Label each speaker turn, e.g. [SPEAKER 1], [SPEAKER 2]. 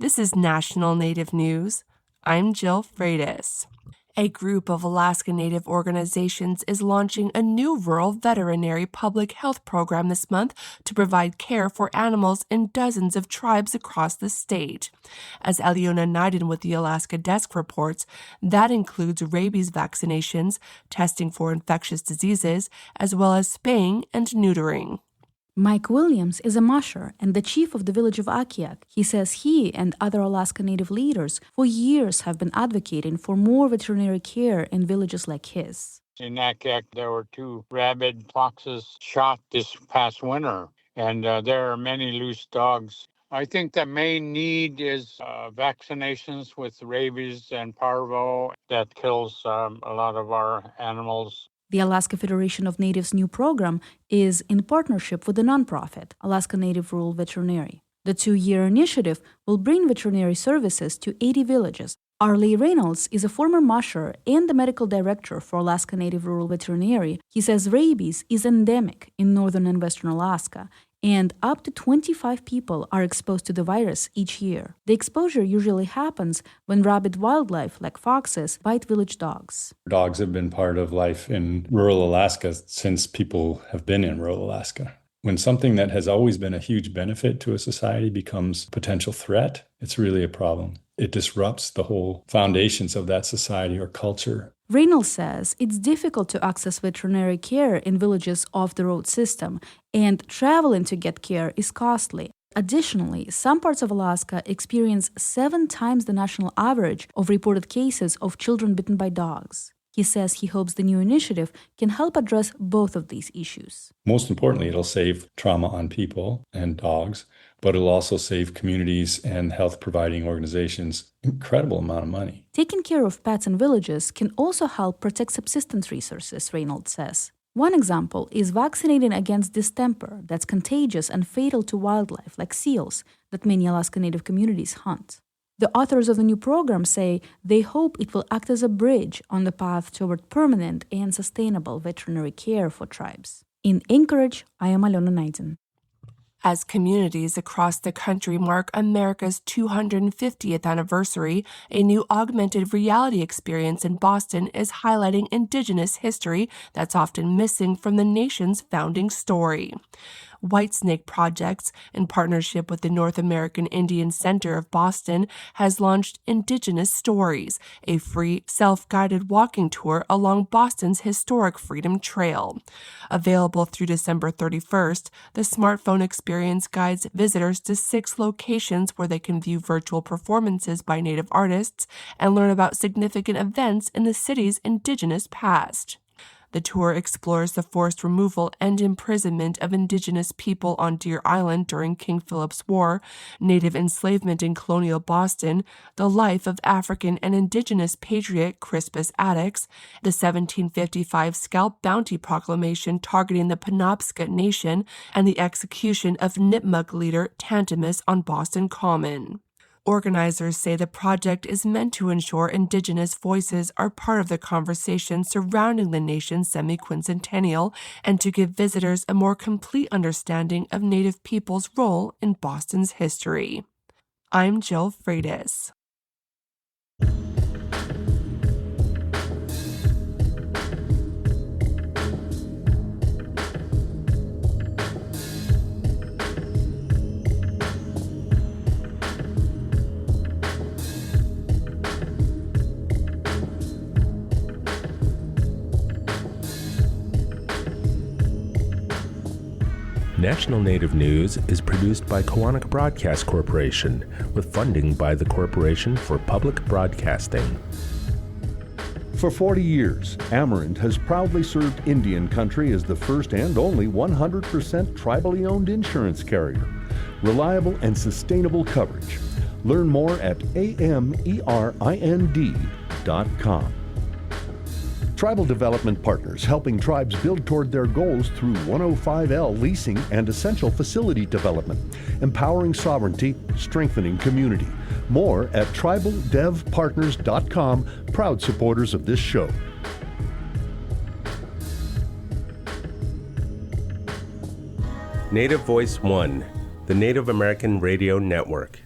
[SPEAKER 1] This is National Native News. I'm Jill Freitas. A group of Alaska Native organizations is launching a new rural veterinary public health program this month to provide care for animals in dozens of tribes across the state. As Eliona Naiden with the Alaska Desk reports, that includes rabies vaccinations, testing for infectious diseases, as well as spaying and neutering.
[SPEAKER 2] Mike Williams is a musher and the chief of the village of Akiak. He says he and other Alaska Native leaders for years have been advocating for more veterinary care in villages like his.
[SPEAKER 3] In Akiak, there were 2 rabid foxes shot this past winter, and there are many loose dogs. I think the main need is vaccinations with rabies and parvo that kills a lot of our animals.
[SPEAKER 2] The Alaska Federation of Natives' new program is in partnership with the nonprofit Alaska Native Rural Veterinary. The 2-year initiative will bring veterinary services to 80 villages. Arlie Reynolds is a former musher and the medical director for Alaska Native Rural Veterinary. He says rabies is endemic in northern and western Alaska, and up to 25 people are exposed to the virus each year. The exposure usually happens when rabid wildlife, like foxes, bite village dogs.
[SPEAKER 4] Dogs have been part of life in rural Alaska since people have been in rural Alaska. When something that has always been a huge benefit to a society becomes a potential threat, it's really a problem. It disrupts the whole foundations of that society or culture.
[SPEAKER 2] Reynolds says it's difficult to access veterinary care in villages off the road system, and traveling to get care is costly. Additionally, some parts of Alaska experience 7 times the national average of reported cases of children bitten by dogs. He says he hopes the new initiative can help address both of these issues.
[SPEAKER 4] Most importantly, it'll save trauma on people and dogs, but it'll also save communities and health providing organizations incredible amount of money.
[SPEAKER 2] Taking care of pets in villages can also help protect subsistence resources, Reynolds says. One example is vaccinating against distemper that's contagious and fatal to wildlife like seals that many Alaska Native communities hunt. The authors of the new program say they hope it will act as a bridge on the path toward permanent and sustainable veterinary care for tribes. In Anchorage, I am Eliona Naiden.
[SPEAKER 1] As communities across the country mark America's 250th anniversary, a new augmented reality experience in Boston is highlighting Indigenous history that's often missing from the nation's founding story. Whitesnake Projects, in partnership with the North American Indian Center of Boston, has launched Indigenous Stories, a free, self-guided walking tour along Boston's historic Freedom Trail. Available through December 31st, the smartphone experience guides visitors to 6 locations where they can view virtual performances by Native artists and learn about significant events in the city's Indigenous past. The tour explores the forced removal and imprisonment of Indigenous people on Deer Island during King Philip's War, Native enslavement in colonial Boston, the life of African and Indigenous patriot Crispus Attucks, the 1755 Scalp Bounty Proclamation targeting the Penobscot Nation, and the execution of Nipmuc leader Tantimus on Boston Common. Organizers say the project is meant to ensure Indigenous voices are part of the conversation surrounding the nation's semi-quincentennial and to give visitors a more complete understanding of Native people's role in Boston's history. I'm Jill Freitas.
[SPEAKER 5] National Native News is produced by Kawanak Broadcast Corporation with funding by the Corporation for Public Broadcasting.
[SPEAKER 6] For 40 years, Amarant has proudly served Indian country as the first and only 100% tribally owned insurance carrier. Reliable and sustainable coverage. Learn more at AMERIND.com. Tribal Development Partners, helping tribes build toward their goals through 105L leasing and essential facility development, empowering sovereignty, strengthening community. More at tribaldevpartners.com, proud supporters of this show.
[SPEAKER 5] Native Voice One, the Native American Radio Network.